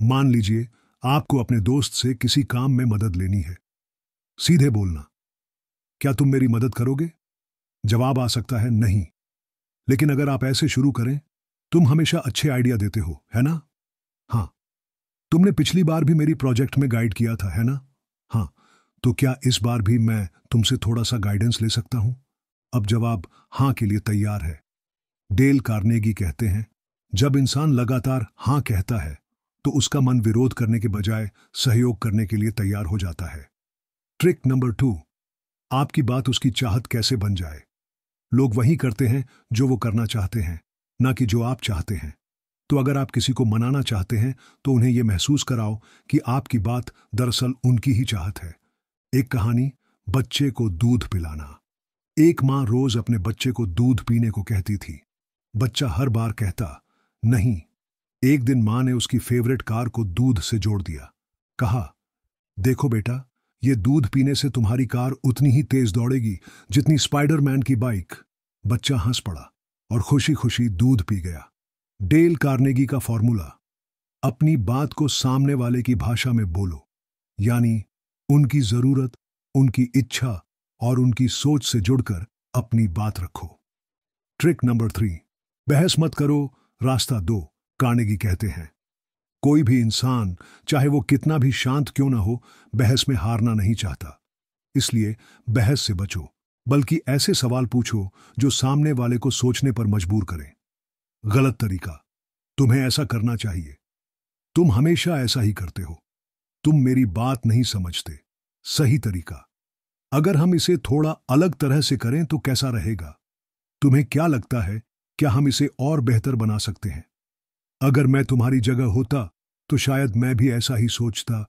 मान लीजिए आपको अपने दोस्त से किसी काम में मदद लेनी है। सीधे बोलना, क्या तुम मेरी मदद करोगे? जवाब आ सकता है नहीं। लेकिन अगर आप ऐसे शुरू करें, तुम हमेशा अच्छे आइडिया देते हो, है ना? हाँ। तुमने पिछली बार भी मेरी प्रोजेक्ट में गाइड किया था, है ना? हाँ। तो क्या इस बार भी मैं तुमसे थोड़ा सा गाइडेंस ले सकता हूं? अब जवाब हाँ के लिए तैयार है। डेल कार्नेगी कहते हैं, जब इंसान लगातार हाँ कहता है तो उसका मन विरोध करने के बजाय सहयोग करने के लिए तैयार हो जाता है। ट्रिक नंबर 2, आपकी बात उसकी चाहत कैसे बन जाए। लोग वही करते हैं जो वो करना चाहते हैं, ना कि जो आप चाहते हैं। तो अगर आप किसी को मनाना चाहते हैं तो उन्हें यह महसूस कराओ कि आपकी बात दरअसल उनकी ही चाहत है। एक कहानी, बच्चे को दूध पिलाना। एक माँ रोज अपने बच्चे को दूध पीने को कहती थी। बच्चा हर बार कहता नहीं। एक दिन माँ ने उसकी फेवरेट कार को दूध से जोड़ दिया। कहा, देखो बेटा, ये दूध पीने से तुम्हारी कार उतनी ही तेज दौड़ेगी जितनी स्पाइडरमैन की बाइक। बच्चा हंस पड़ा और खुशी खुशी दूध पी गया। डेल कार्नेगी का फॉर्मूला, अपनी बात को सामने वाले की भाषा में बोलो, यानी उनकी जरूरत, उनकी इच्छा और उनकी सोच से जुड़कर अपनी बात रखो। ट्रिक नंबर 3, बहस मत करो, रास्ता दो। कार्नेगी कहते हैं, कोई भी इंसान, चाहे वो कितना भी शांत क्यों ना हो, बहस में हारना नहीं चाहता। इसलिए बहस से बचो, बल्कि ऐसे सवाल पूछो जो सामने वाले को सोचने पर मजबूर करें। गलत तरीका, तुम्हें ऐसा करना चाहिए। तुम हमेशा ऐसा ही करते हो। तुम मेरी बात नहीं समझते। सही तरीका, अगर हम इसे थोड़ा अलग तरह से करें तो कैसा रहेगा? तुम्हें क्या लगता है, क्या हम इसे और बेहतर बना सकते हैं? अगर मैं तुम्हारी जगह होता तो शायद मैं भी ऐसा ही सोचता।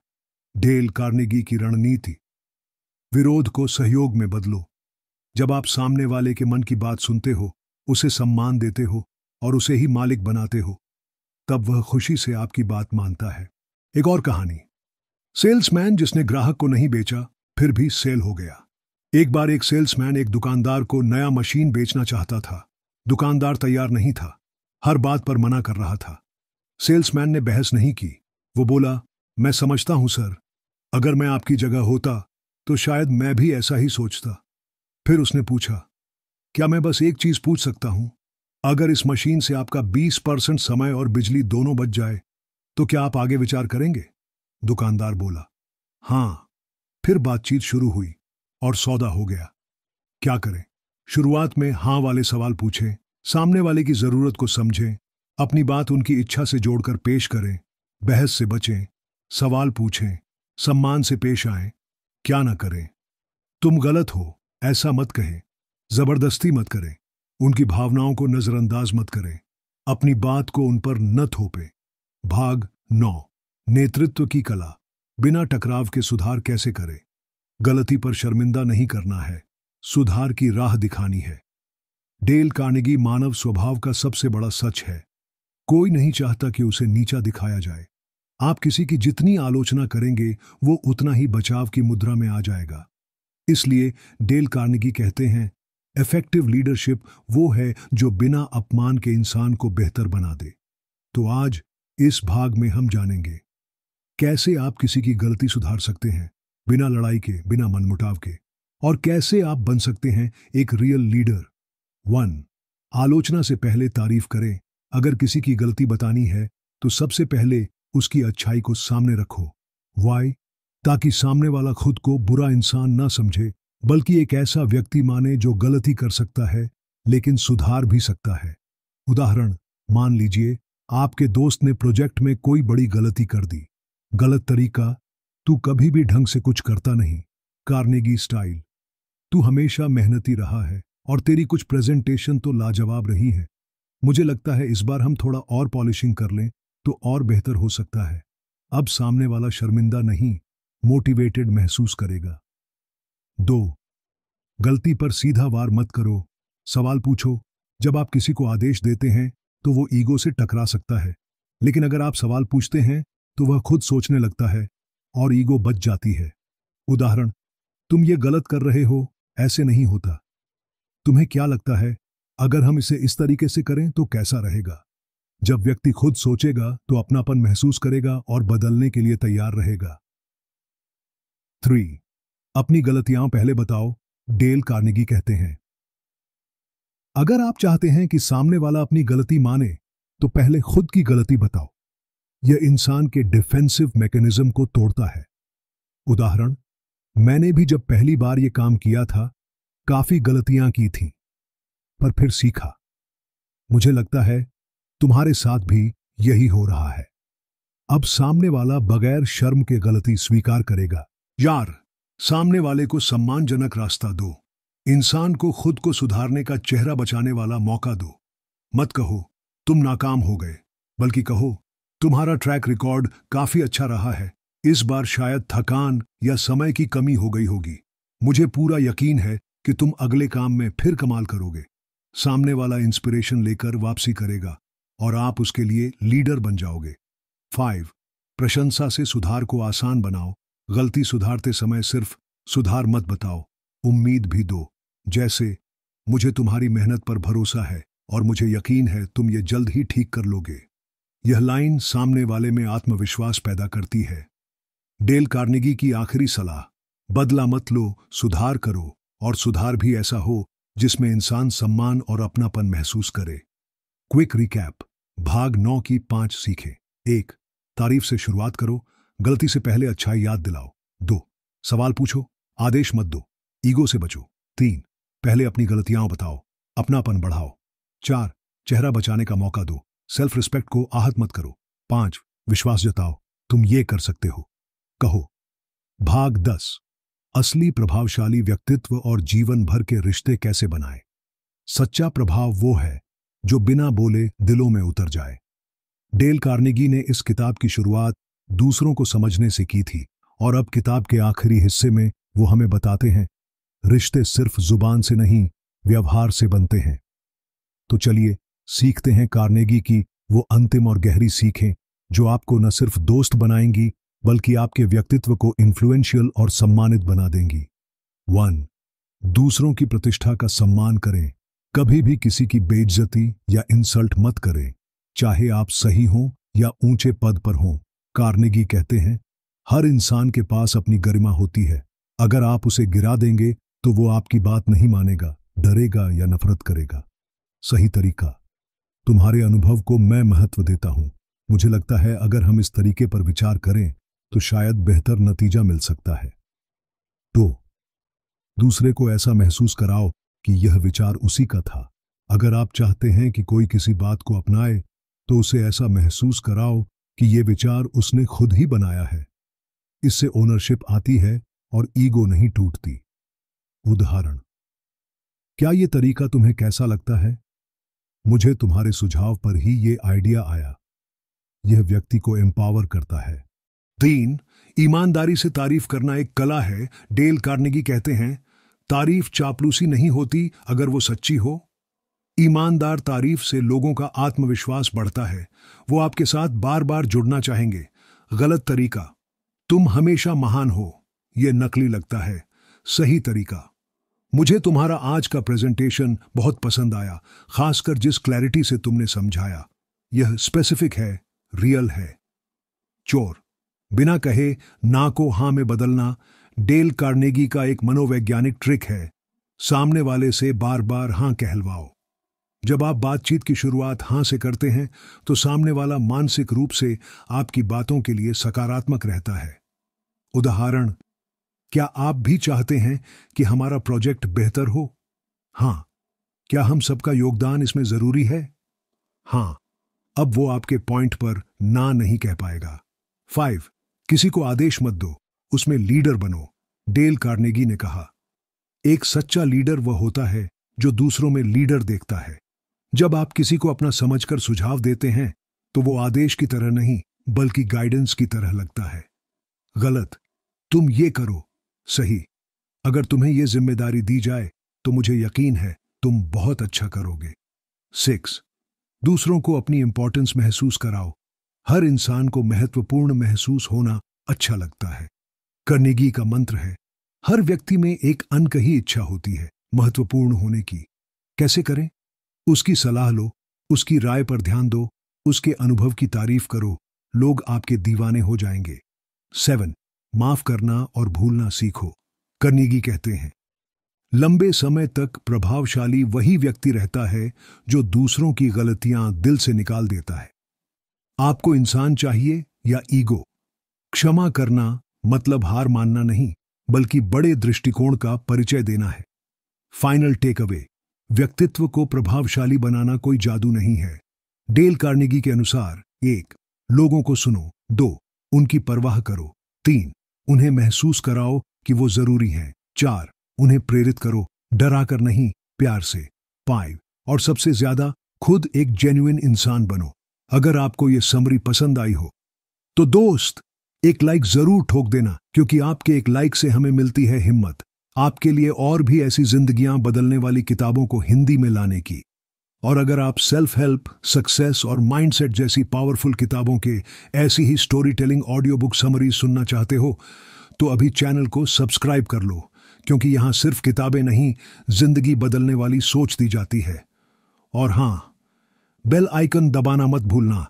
डेल कार्नेगी की रणनीति, विरोध को सहयोग में बदलो। जब आप सामने वाले के मन की बात सुनते हो, उसे सम्मान देते हो और उसे ही मालिक बनाते हो, तब वह खुशी से आपकी बात मानता है। एक और कहानी, सेल्समैन जिसने ग्राहक को नहीं बेचा फिर भी सेल हो गया। एक बार एक सेल्समैन एक दुकानदार को नया मशीन बेचना चाहता था। दुकानदार तैयार नहीं था, हर बात पर मना कर रहा था। सेल्समैन ने बहस नहीं की। वो बोला, मैं समझता हूं सर, अगर मैं आपकी जगह होता तो शायद मैं भी ऐसा ही सोचता। फिर उसने पूछा, क्या मैं बस एक चीज पूछ सकता हूं? अगर इस मशीन से आपका 20% समय और बिजली दोनों बच जाए तो क्या आप आगे विचार करेंगे? दुकानदार बोला, हां। फिर बातचीत शुरू हुई और सौदा हो गया। क्या करें? शुरुआत में हां वाले सवाल पूछें, सामने वाले की जरूरत को समझें, अपनी बात उनकी इच्छा से जोड़कर पेश करें। बहस से बचें, सवाल पूछें, सम्मान से पेश आएं। क्या ना करें? तुम गलत हो ऐसा मत कहें, जबरदस्ती मत करें, उनकी भावनाओं को नजरअंदाज मत करें, अपनी बात को उन पर न थोपें। भाग 9, नेतृत्व की कला, बिना टकराव के सुधार कैसे करें। गलती पर शर्मिंदा नहीं करना है, सुधार की राह दिखानी है। डेल कार्नेगी मानव स्वभाव का सबसे बड़ा सच है। कोई नहीं चाहता कि उसे नीचा दिखाया जाए। आप किसी की जितनी आलोचना करेंगे वो उतना ही बचाव की मुद्रा में आ जाएगा। इसलिए डेल कार्नेगी कहते हैं, इफेक्टिव लीडरशिप वो है जो बिना अपमान के इंसान को बेहतर बना दे। तो आज इस भाग में हम जानेंगे कैसे आप किसी की गलती सुधार सकते हैं बिना लड़ाई के, बिना मनमुटाव के, और कैसे आप बन सकते हैं एक रियल लीडर। 1, आलोचना से पहले तारीफ करें। अगर किसी की गलती बतानी है तो सबसे पहले उसकी अच्छाई को सामने रखो। वाई, ताकि सामने वाला खुद को बुरा इंसान ना समझे, बल्कि एक ऐसा व्यक्ति माने जो गलती कर सकता है लेकिन सुधार भी सकता है। उदाहरण, मान लीजिए आपके दोस्त ने प्रोजेक्ट में कोई बड़ी गलती कर दी। गलत तरीका, तू कभी भी ढंग से कुछ करता नहीं। कार्नेगी स्टाइल, तू हमेशा मेहनती रहा है और तेरी कुछ प्रेजेंटेशन तो लाजवाब रही है। मुझे लगता है इस बार हम थोड़ा और पॉलिशिंग कर लें तो और बेहतर हो सकता है। अब सामने वाला शर्मिंदा नहीं, मोटिवेटेड महसूस करेगा। 2, गलती पर सीधा वार मत करो। सवाल पूछो। जब आप किसी को आदेश देते हैं तो वो ईगो से टकरा सकता है, लेकिन अगर आप सवाल पूछते हैं तो वह खुद सोचने लगता है और ईगो बच जाती है। उदाहरण, तुम ये गलत कर रहे हो, ऐसे नहीं होता। तुम्हें क्या लगता है, अगर हम इसे इस तरीके से करें तो कैसा रहेगा? जब व्यक्ति खुद सोचेगा तो अपनापन महसूस करेगा और बदलने के लिए तैयार रहेगा। 3. अपनी गलतियां पहले बताओ। डेल कार्नेगी कहते हैं, अगर आप चाहते हैं कि सामने वाला अपनी गलती माने तो पहले खुद की गलती बताओ। यह इंसान के डिफेंसिव मैकेनिज्म को तोड़ता है। उदाहरण, मैंने भी जब पहली बार यह काम किया था काफी गलतियां की थीं, पर फिर सीखा। मुझे लगता है तुम्हारे साथ भी यही हो रहा है। अब सामने वाला बगैर शर्म के गलती स्वीकार करेगा। यार, सामने वाले को सम्मानजनक रास्ता दो। इंसान को खुद को सुधारने का चेहरा बचाने वाला मौका दो। मत कहो तुम नाकाम हो गए, बल्कि कहो तुम्हारा ट्रैक रिकॉर्ड काफी अच्छा रहा है, इस बार शायद थकान या समय की कमी हो गई होगी। मुझे पूरा यकीन है कि तुम अगले काम में फिर कमाल करोगे। सामने वाला इंस्पिरेशन लेकर वापसी करेगा और आप उसके लिए लीडर बन जाओगे। 5. प्रशंसा से सुधार को आसान बनाओ। गलती सुधारते समय सिर्फ सुधार मत बताओ, उम्मीद भी दो। जैसे, मुझे तुम्हारी मेहनत पर भरोसा है और मुझे यकीन है तुम ये जल्द ही ठीक कर लोगे। यह लाइन सामने वाले में आत्मविश्वास पैदा करती है। डेल कार्नेगी की आखिरी सलाह, बदला मत लो, सुधार करो, और सुधार भी ऐसा हो जिसमें इंसान सम्मान और अपनापन महसूस करे। क्विक रिकैप, भाग 9 की 5 सीखें। 1. तारीफ से शुरुआत करो, गलती से पहले अच्छाई याद दिलाओ। 2. सवाल पूछो, आदेश मत दो, ईगो से बचो। 3. पहले अपनी गलतियां बताओ, अपनापन बढ़ाओ। 4. चेहरा बचाने का मौका दो, सेल्फ रिस्पेक्ट को आहत मत करो। 5. विश्वास जताओ, तुम ये कर सकते हो। कहो। भाग 10, असली प्रभावशाली व्यक्तित्व और जीवन भर के रिश्ते कैसे बनाएं। सच्चा प्रभाव वो है जो बिना बोले दिलों में उतर जाए। डेल कार्नेगी ने इस किताब की शुरुआत दूसरों को समझने से की थी, और अब किताब के आखिरी हिस्से में वो हमें बताते हैं, रिश्ते सिर्फ जुबान से नहीं, व्यवहार से बनते हैं। तो चलिए सीखते हैं कार्नेगी की वो अंतिम और गहरी सीखें जो आपको न सिर्फ दोस्त बनाएंगी बल्कि आपके व्यक्तित्व को इन्फ्लुएंशियल और सम्मानित बना देंगी। 1. दूसरों की प्रतिष्ठा का सम्मान करें। कभी भी किसी की बेइज्जती या इंसल्ट मत करें, चाहे आप सही हों या ऊंचे पद पर हों। कार्नेगी कहते हैं, हर इंसान के पास अपनी गरिमा होती है। अगर आप उसे गिरा देंगे तो वो आपकी बात नहीं मानेगा, डरेगा या नफरत करेगा। सही तरीका, तुम्हारे अनुभव को मैं महत्व देता हूं। मुझे लगता है अगर हम इस तरीके पर विचार करें तो शायद बेहतर नतीजा मिल सकता है। 2. दूसरे को ऐसा महसूस कराओ कि यह विचार उसी का था। अगर आप चाहते हैं कि कोई किसी बात को अपनाए तो उसे ऐसा महसूस कराओ कि यह विचार उसने खुद ही बनाया है। इससे ओनरशिप आती है और ईगो नहीं टूटती। उदाहरण, क्या यह तरीका तुम्हें कैसा लगता है? मुझे तुम्हारे सुझाव पर ही यह आइडिया आया। यह व्यक्ति को एम्पावर करता है। 3. ईमानदारी से तारीफ करना एक कला है। डेल कार्नेगी कहते हैं, तारीफ चापलूसी नहीं होती अगर वो सच्ची हो। ईमानदार तारीफ से लोगों का आत्मविश्वास बढ़ता है, वो आपके साथ बार बार जुड़ना चाहेंगे। गलत तरीका, तुम हमेशा महान हो, यह नकली लगता है। सही तरीका, मुझे तुम्हारा आज का प्रेजेंटेशन बहुत पसंद आया, खासकर जिस क्लैरिटी से तुमने समझाया। यह स्पेसिफिक है, रियल है। चोर, बिना कहे ना को हां में बदलना डेल कार्नेगी का एक मनोवैज्ञानिक ट्रिक है। सामने वाले से बार बार हां कहलवाओ। जब आप बातचीत की शुरुआत हां से करते हैं तो सामने वाला मानसिक रूप से आपकी बातों के लिए सकारात्मक रहता है। उदाहरण, क्या आप भी चाहते हैं कि हमारा प्रोजेक्ट बेहतर हो? हां। क्या हम सबका योगदान इसमें जरूरी है? हां। अब वो आपके पॉइंट पर ना नहीं कह पाएगा। 5. किसी को आदेश मत दो, उसमें लीडर बनो। डेल कार्नेगी ने कहा, एक सच्चा लीडर वह होता है जो दूसरों में लीडर देखता है। जब आप किसी को अपना समझकर सुझाव देते हैं तो वो आदेश की तरह नहीं बल्कि गाइडेंस की तरह लगता है। गलत, तुम ये करो। सही, अगर तुम्हें यह जिम्मेदारी दी जाए तो मुझे यकीन है तुम बहुत अच्छा करोगे। 6. दूसरों को अपनी इंपॉर्टेंस महसूस कराओ। हर इंसान को महत्वपूर्ण महसूस होना अच्छा लगता है। कार्नेगी का मंत्र है, हर व्यक्ति में एक अनकही इच्छा होती है महत्वपूर्ण होने की। कैसे करें? उसकी सलाह लो, उसकी राय पर ध्यान दो, उसके अनुभव की तारीफ करो, लोग आपके दीवाने हो जाएंगे। 7. माफ करना और भूलना सीखो। कार्नेगी कहते हैं, लंबे समय तक प्रभावशाली वही व्यक्ति रहता है जो दूसरों की गलतियां दिल से निकाल देता है। आपको इंसान चाहिए या ईगो? क्षमा करना मतलब हार मानना नहीं, बल्कि बड़े दृष्टिकोण का परिचय देना है। फाइनल टेक अवे, व्यक्तित्व को प्रभावशाली बनाना कोई जादू नहीं है। डेल कार्नेगी के अनुसार 1. लोगों को सुनो। 2. उनकी परवाह करो। 3. उन्हें महसूस कराओ कि वो जरूरी हैं। 4. उन्हें प्रेरित करो, डरा कर नहीं, प्यार से। 5. और सबसे ज्यादा, खुद एक जेन्युइन इंसान बनो। अगर आपको ये समरी पसंद आई हो तो दोस्त एक लाइक जरूर ठोक देना, क्योंकि आपके एक लाइक से हमें मिलती है हिम्मत आपके लिए और भी ऐसी जिंदगियां बदलने वाली किताबों को हिंदी में लाने की। और अगर आप सेल्फ हेल्प, सक्सेस और माइंडसेट जैसी पावरफुल किताबों के ऐसी ही story telling audio book summary सुनना चाहते हो तो अभी चैनल को सब्सक्राइब कर लो, क्योंकि यहां सिर्फ किताबें नहीं, जिंदगी बदलने वाली सोच दी जाती है। और हां, बेल आइकन दबाना मत भूलना,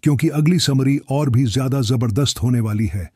क्योंकि अगली समरी और भी ज्यादा जबरदस्त होने वाली है।